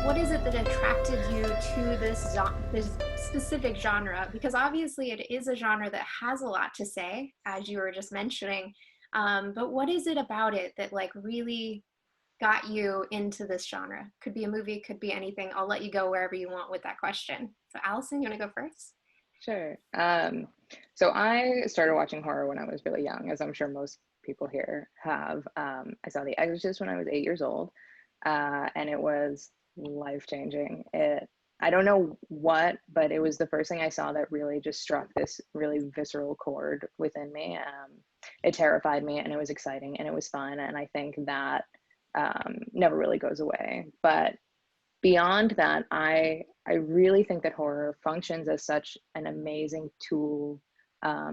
what is it that attracted you to this specific genre? Because obviously it is a genre that has a lot to say, as you were just mentioning. But what is it about it that like really got you into this genre? Could be a movie, could be anything. I'll let you go wherever you want with that question. So Alison, you want to go first? Sure. So I started watching horror when I was really young, as I'm sure most people here have. I saw The Exorcist when I was 8 years old, and it was life-changing. I don't know what, but it was the first thing I saw that really just struck this really visceral chord within me. It terrified me, and it was exciting, and it was fun, and I think that never really goes away. But beyond that, I really think that horror functions as such an amazing tool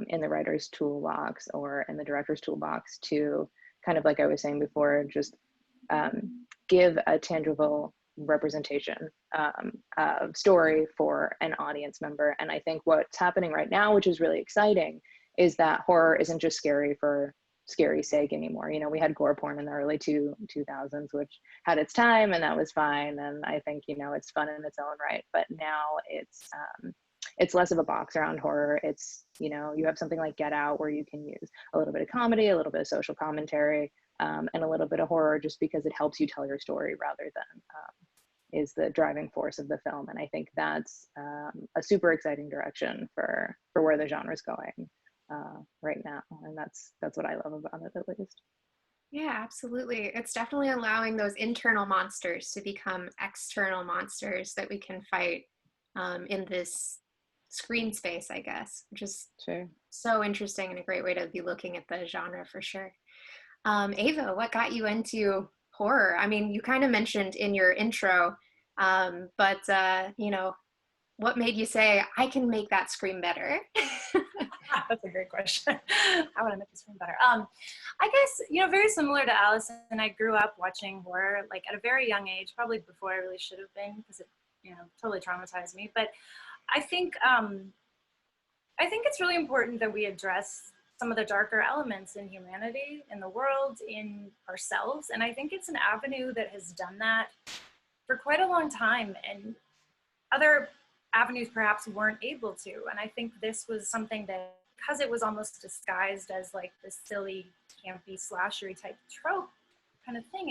in the writer's toolbox or in the director's toolbox to kind of, like I was saying before, just give a tangible representation of story for an audience member. And I think what's happening right now, which is really exciting, is that horror isn't just scary for scary sake anymore. You know, we had gore porn in the early 2000s, which had its time, and that was fine. And I think, you know, it's fun in its own right. But now it's less of a box around horror. It's, you know, you have something like Get Out where you can use a little bit of comedy, a little bit of social commentary, and a little bit of horror, just because it helps you tell your story rather than is the driving force of the film. And I think that's a super exciting direction for where the genre is going right now, and that's what I love about it, at least. Yeah, absolutely. It's definitely allowing those internal monsters to become external monsters that we can fight in this screen space, I guess, which is Sure. so interesting and a great way to be looking at the genre for sure. Ava, what got you into horror? I mean, you kind of mentioned in your intro, but you know, what made you say, I can make that scream better? That's a great question. How would I make this scream better? I guess, you know, very similar to Alison, I grew up watching horror, like at a very young age, probably before I really should have been, because it, you know, totally traumatized me. But I think it's really important that we address some of the darker elements in humanity, in the world, in ourselves. And I think it's an avenue that has done that for quite a long time. And other avenues perhaps weren't able to. And I think this was something that, because it was almost disguised as like this silly, campy, slashery type trope kind of thing,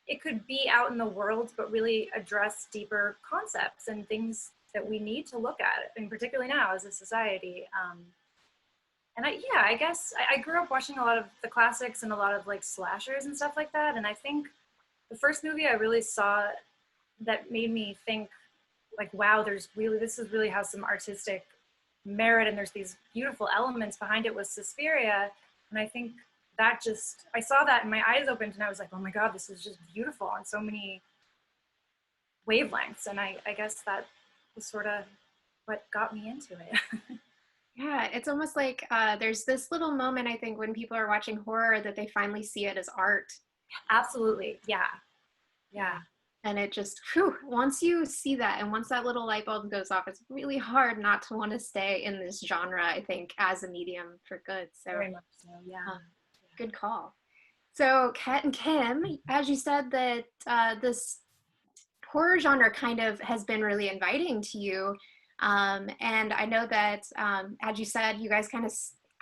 it could be out in the world, but really address deeper concepts and things that we need to look at, and particularly now as a society. And I guess I grew up watching a lot of the classics and a lot of like slashers and stuff like that. And I think the first movie I really saw that made me think like, wow, this is really has some artistic merit, and there's these beautiful elements behind it, was Suspiria. And I think that I saw that and my eyes opened, and I was like, oh my God, this is just beautiful on so many wavelengths. And I guess that was sort of what got me into it. Yeah, it's almost like there's this little moment, I think, when people are watching horror that they finally see it as art. Absolutely. Yeah. Yeah. And it just, whew, once you see that and once that little light bulb goes off, it's really hard not to want to stay in this genre, I think, as a medium for good. So, very much so, yeah. Good call. So, Kat and Kim, as you said, that this horror genre kind of has been really inviting to you. And I know that, as you said, you guys kind of,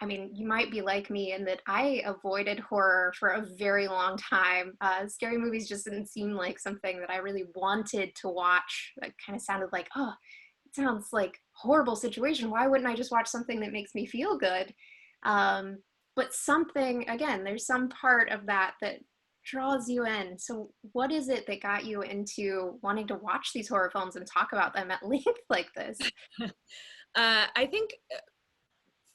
I mean, you might be like me in that I avoided horror for a very long time. Scary movies just didn't seem like something that I really wanted to watch. It kind of sounded like, oh, it sounds like a horrible situation. Why wouldn't I just watch something that makes me feel good? But something, again, there's some part of that draws you in. So what is it that got you into wanting to watch these horror films and talk about them at length like this? I think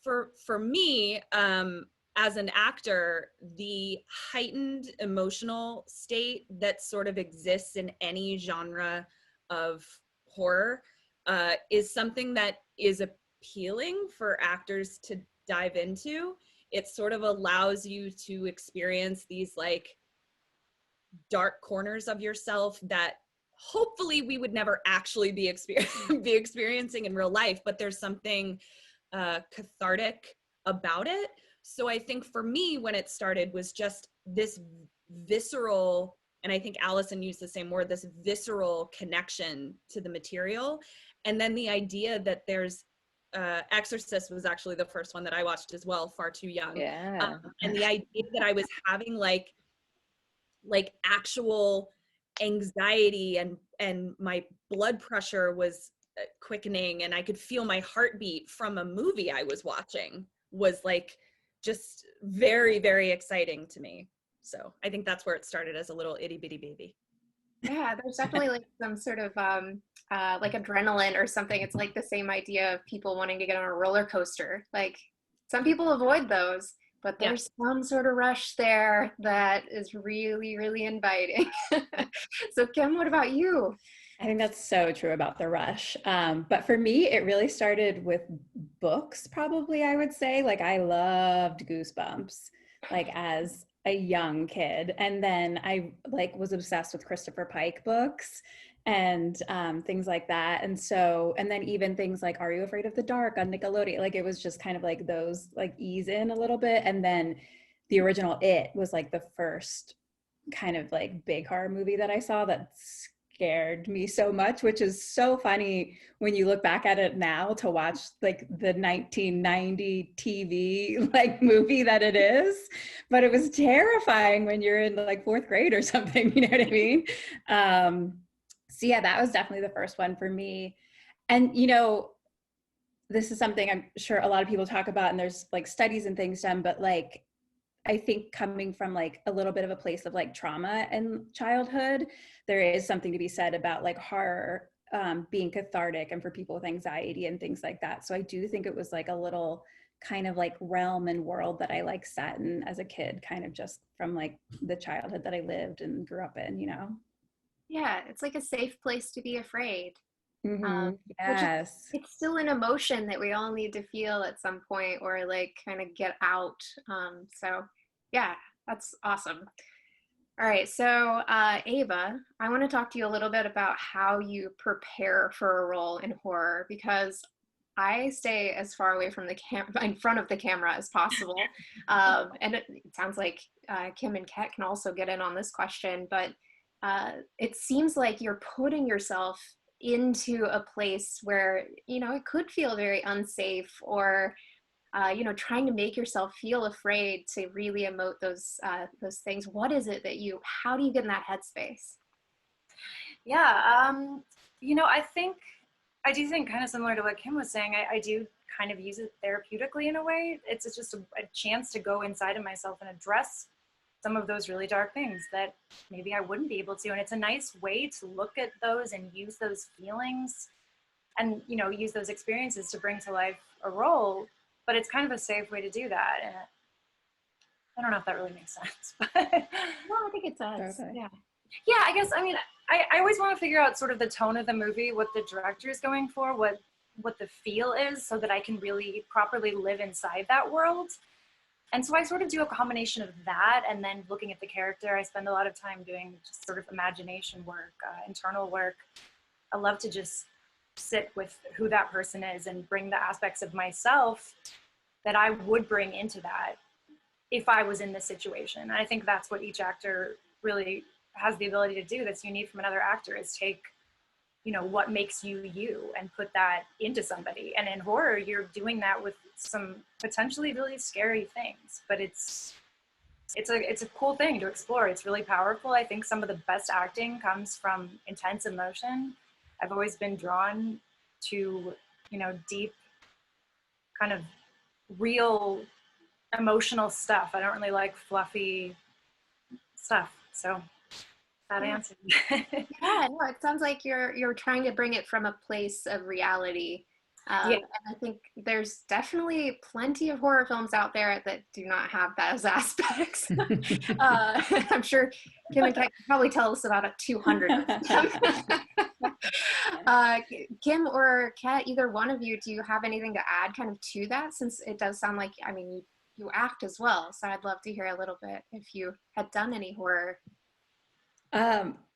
for me, as an actor, the heightened emotional state that sort of exists in any genre of horror is something that is appealing for actors to dive into. It sort of allows you to experience these like dark corners of yourself that hopefully we would never actually be experiencing in real life, but there's something cathartic about it. So I think for me, when it started, was just this visceral and I think Alison used the same word, this visceral connection to the material. And then the idea that there's Exorcist was actually the first one that I watched as well, far too young. Yeah. And the idea that I was having like actual anxiety, and my blood pressure was quickening, and I could feel my heartbeat from a movie I was watching, was like just very, very exciting to me. So I think that's where it started, as a little itty bitty baby. Yeah, there's definitely like some sort of like adrenaline or something. It's like the same idea of people wanting to get on a roller coaster. Like some people avoid those, but there's some sort of rush there that is really, really inviting. So Kim, what about you? I think that's so true about the rush. But for me, it really started with books, probably, I would say. Like I loved Goosebumps, like as a young kid. And then I like was obsessed with Christopher Pike books and things like that. And so, and then even things like Are You Afraid of the Dark on Nickelodeon? Like it was just kind of like those like ease in a little bit. And then the original It was like the first kind of like big horror movie that I saw that scared me so much, which is so funny when you look back at it now to watch like the 1990 TV like movie that it is, but it was terrifying when you're in like fourth grade or something, you know what I mean? So yeah, that was definitely the first one for me. And you know, this is something I'm sure a lot of people talk about, and there's like studies and things done, but like I think coming from like a little bit of a place of like trauma in childhood, there is something to be said about like horror being cathartic and for people with anxiety and things like that. So I do think it was like a little kind of like realm and world that I like sat in as a kid, kind of just from like the childhood that I lived and grew up in, you know? Yeah, it's like a safe place to be afraid. Yes. It's still an emotion that we all need to feel at some point, or like kind of get out. So yeah, that's awesome. All right, so Ava, I want to talk to you a little bit about how you prepare for a role in horror, because I stay as far away from the in front of the camera as possible. And it sounds like Kim and Kat can also get in on this question, but it seems like you're putting yourself into a place where, you know, it could feel very unsafe, or you know, trying to make yourself feel afraid to really emote those things. What is it that how do you get in that headspace? Yeah, you know, I do think kind of similar to what Kim was saying, I do kind of use it therapeutically in a way. It's just a chance to go inside of myself and address some of those really dark things that maybe I wouldn't be able to. And it's a nice way to look at those and use those feelings and, you know, use those experiences to bring to life a role. But it's kind of a safe way to do that. And I don't know if that really makes sense. But No, I think it does. Okay. Yeah. yeah, I guess, I mean, I always want to figure out sort of the tone of the movie, what the director is going for, what the feel is, so that I can really properly live inside that world. And so I sort of do a combination of that, and then looking at the character. I spend a lot of time doing just sort of imagination work, internal work. I love to just sit with who that person is and bring the aspects of myself that I would bring into that if I was in this situation. And I think that's what each actor really has the ability to do that's unique from another actor, is take, you know, what makes you you and put that into somebody. And in horror, you're doing that with some potentially really scary things, but it's a cool thing to explore. It's really powerful. I think some of the best acting comes from intense emotion. I've always been drawn to, you know, deep kind of real emotional stuff. I don't really like fluffy stuff. So that answer. Yeah, no, it sounds like you're trying to bring it from a place of reality. Yeah. And I think there's definitely plenty of horror films out there that do not have those aspects. I'm sure Kim and Kat can probably tell us about 200 of them. Kim or Kat, either one of you, do you have anything to add kind of to that? Since it does sound like, I mean, you act as well. So I'd love to hear a little bit if you had done any horror.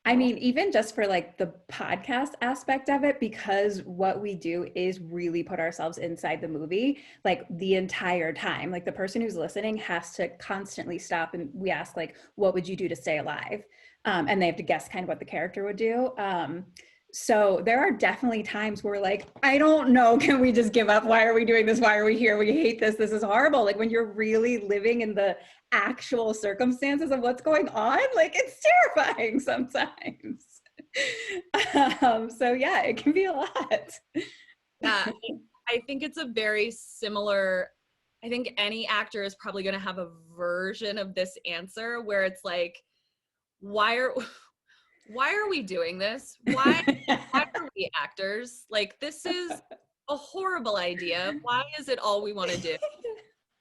I mean, even just for like the podcast aspect of it, because what we do is really put ourselves inside the movie, like the entire time. Like the person who's listening has to constantly stop, and we ask like, what would you do to stay alive? And they have to guess kind of what the character would do. So there are definitely times where like, I don't know, can we just give up? Why are we doing this? Why are we here? We hate this. This is horrible. Like when you're really living in the actual circumstances of what's going on, like it's terrifying sometimes. So yeah, it can be a lot. Yeah, I think it's a very similar, I think any actor is probably going to have a version of this answer where it's like, why are we doing this? Why are we actors? Like, this is a horrible idea. Why is it all we want to do?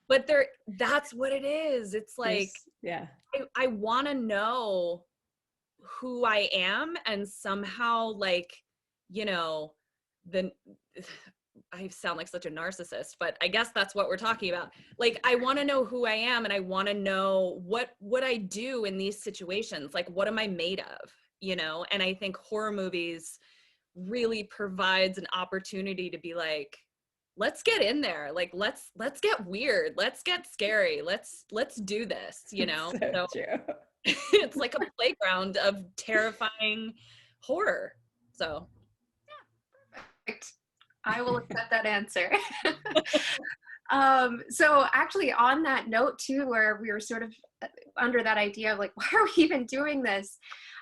But that's what it is. It's like, yeah, I want to know who I am, and somehow, like, you know, I sound like such a narcissist, but I guess that's what we're talking about. Like, I want to know who I am, and I want to know what I do in these situations. Like, what am I made of? And I think horror movies really provides an opportunity to be like, let's get in there. Like, let's get weird. Let's get scary. Let's do this, so true. It's like a playground of terrifying horror. So yeah, perfect. I will accept that answer. So actually on that note too, where we were sort of under that idea of like, why are we even doing this?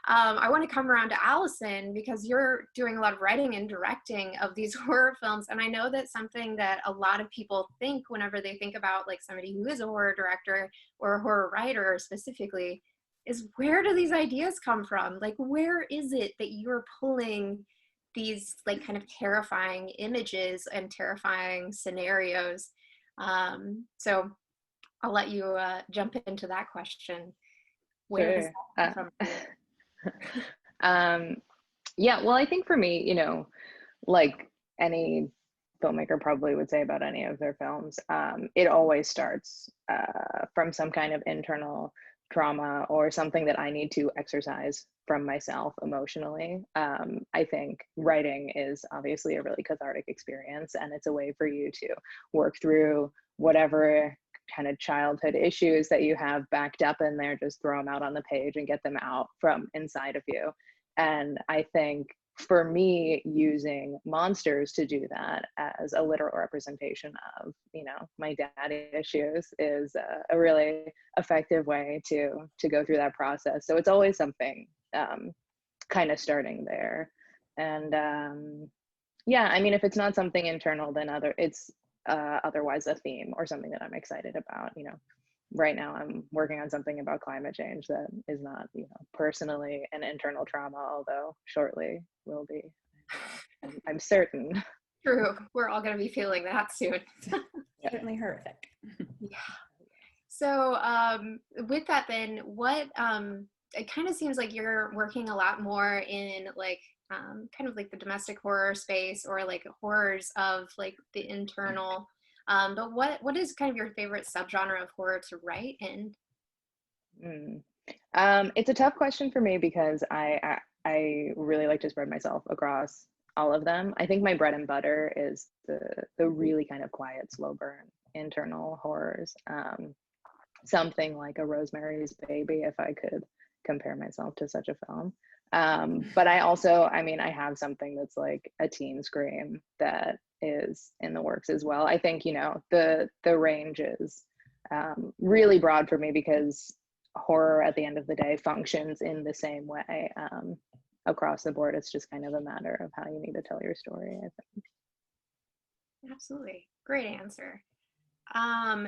I want to come around to Alison, because you're doing a lot of writing and directing of these horror films. And I know that something that a lot of people think whenever they think about like somebody who is a horror director or a horror writer specifically is, where do these ideas come from? Like, where is it that you're pulling these like kind of terrifying images and terrifying scenarios? So I'll let you jump into that question. Where does that come from? Yeah, well, I think for me, like any filmmaker probably would say about any of their films, it always starts from some kind of internal trauma or something that I need to exercise from myself emotionally. I think writing is obviously a really cathartic experience, and it's a way for you to work through whatever kind of childhood issues that you have backed up in there, just throw them out on the page and get them out from inside of you. And I think for me, using monsters to do that as a literal representation of, my daddy issues is a really effective way to go through that process. So it's always something kind of starting there. And yeah, I mean, if it's not something internal, then it's otherwise a theme or something that I'm excited about. Right now I'm working on something about climate change that is not, personally an internal trauma, although shortly will be. I'm certain. True. We're all going to be feeling that soon. Certainly horrific. Yeah. So with that then, what, it kind of seems like you're working a lot more in like kind of like the domestic horror space, or like horrors of like the internal. But what is kind of your favorite subgenre of horror to write in? It's a tough question for me because I really like to spread myself across all of them. I think my bread and butter is the really kind of quiet, slow burn internal horrors. Something like a Rosemary's Baby, if I could compare myself to such a film. But I also, I have something that's like a teen scream that is in the works as well. I think, the range is really broad for me, because horror at the end of the day functions in the same way across the board. It's just kind of a matter of how you need to tell your story, I think. Absolutely. Great answer.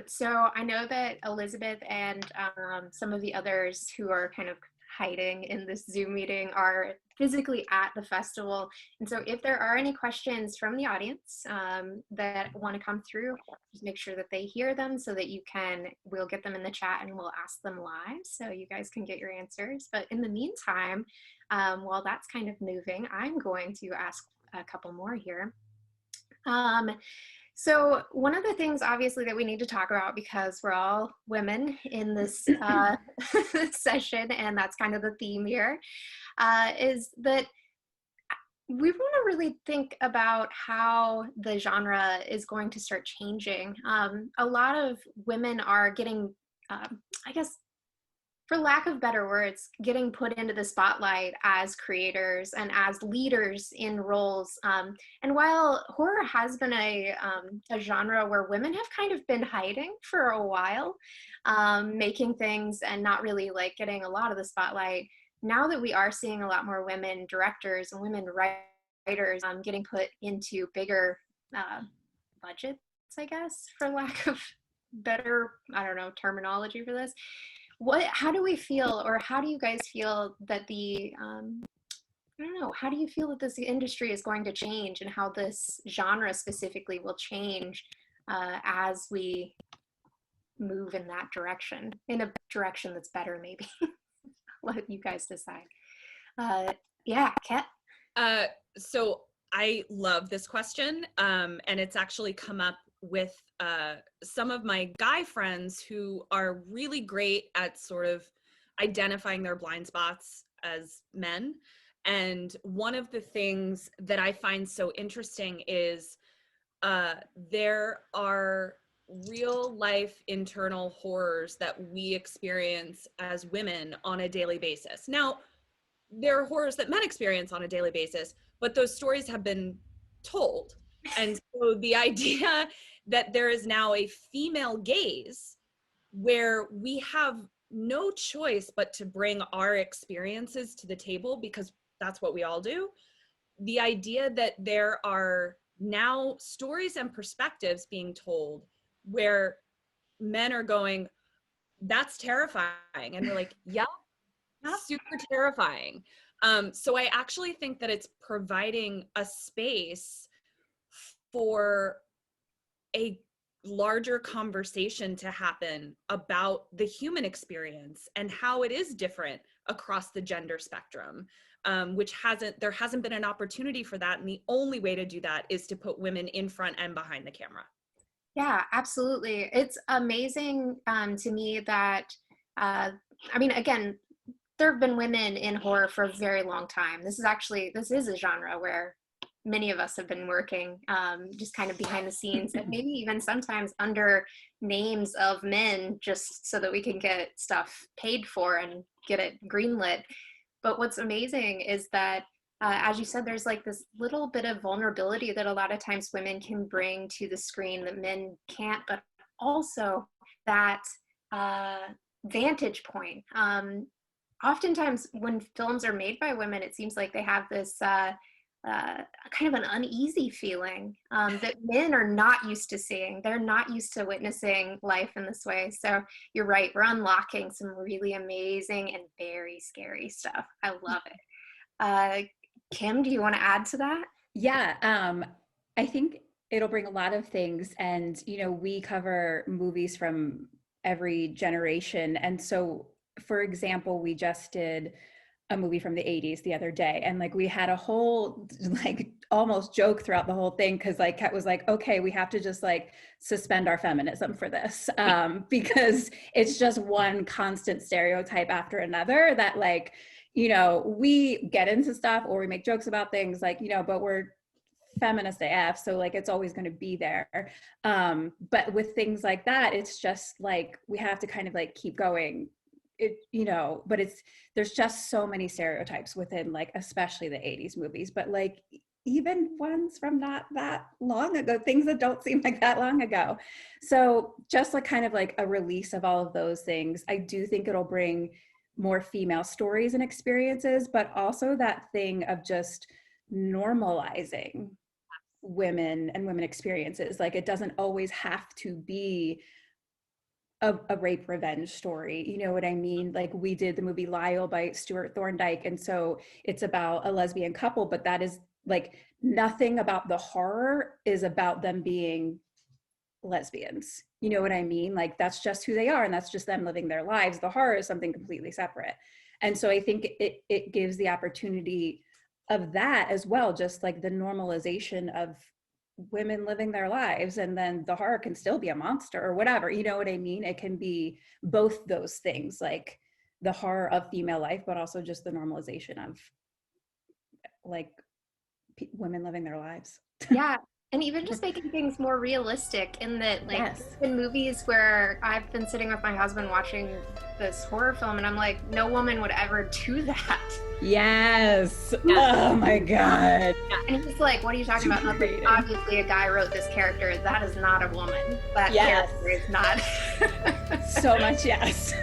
So I know that Elizabeth and some of the others who are kind of hiding in this Zoom meeting are physically at the festival. And so if there are any questions from the audience that want to come through, just make sure that they hear them so that we'll get them in the chat and we'll ask them live so you guys can get your answers. But in the meantime, while that's kind of moving, I'm going to ask a couple more here. So one of the things obviously that we need to talk about, because we're all women in this session, and that's kind of the theme here, is that we want to really think about how the genre is going to start changing. A lot of women are getting, I guess, for lack of better words, getting put into the spotlight as creators and as leaders in roles. And while horror has been a genre where women have kind of been hiding for a while, making things and not really like getting a lot of the spotlight, now that we are seeing a lot more women directors and women writers getting put into bigger budgets, I guess, for lack of better, I don't know, terminology for this. How do we feel, or how do you guys feel that the I don't know, how do you feel that this industry is going to change, and how this genre specifically will change as we move in that direction, in a direction that's better, maybe? Let you guys decide. Yeah, Kat? So I love this question, and it's actually come up with some of my guy friends who are really great at sort of identifying their blind spots as men. And one of the things that I find so interesting is there are real life internal horrors that we experience as women on a daily basis. Now, there are horrors that men experience on a daily basis, but those stories have been told. And so the idea that there is now a female gaze where we have no choice but to bring our experiences to the table, because that's what we all do. The idea that there are now stories and perspectives being told where men are going, that's terrifying. And we're like, yeah, super terrifying. So I actually think that it's providing a space for a larger conversation to happen about the human experience and how it is different across the gender spectrum, there hasn't been an opportunity for that. And the only way to do that is to put women in front and behind the camera. Yeah, absolutely. It's amazing to me that, I mean, again, there have been women in horror for a very long time. This is a genre where many of us have been working just kind of behind the scenes, and maybe even sometimes under names of men, just so that we can get stuff paid for and get it greenlit. But what's amazing is that, as you said, there's like this little bit of vulnerability that a lot of times women can bring to the screen that men can't, but also that vantage point. Oftentimes when films are made by women, it seems like they have this kind of an uneasy feeling that men are not used to seeing. They're not used to witnessing life in this way. So you're right, we're unlocking some really amazing and very scary stuff. I love it. Kim, do you want to add to that? Yeah, I think it'll bring a lot of things. And, you know, we cover movies from every generation. And so, for example, we just did a movie from the 80s the other day, and like we had a whole like almost joke throughout the whole thing, because like Kat was like, okay, we have to just like suspend our feminism for this, because it's just one constant stereotype after another that, like, you know, we get into stuff or we make jokes about things, like, you know, but we're feminist AF, so like it's always going to be there. But with things like that, it's just like we have to kind of like keep going. It, you know, but there's just so many stereotypes within, like, especially the 80s movies, but like even ones from not that long ago, things that don't seem like that long ago. So just like kind of like a release of all of those things, I do think it'll bring more female stories and experiences, but also that thing of just normalizing women and women experiences. Like, it doesn't always have to be a rape revenge story, you know what I mean? Like, we did the movie Lyle by Stuart Thorndike, and so it's about a lesbian couple, but that is like nothing about the horror is about them being lesbians, you know what I mean? Like, that's just who they are, and that's just them living their lives. The horror is something completely separate. And so I think it gives the opportunity of that as well, just like the normalization of women living their lives, and then the horror can still be a monster or whatever, you know what I mean? It can be both those things, like the horror of female life, but also just the normalization of like women living their lives. Yeah. And even just making things more realistic in that, like, Yes. in movies where I've been sitting with my husband watching this horror film and I'm like, no woman would ever do that. Yes. Yeah. Oh my God. And he's like, what are you talking about? And I was like, obviously a guy wrote this character. That is not a woman. That Yes. character is not. So much yes.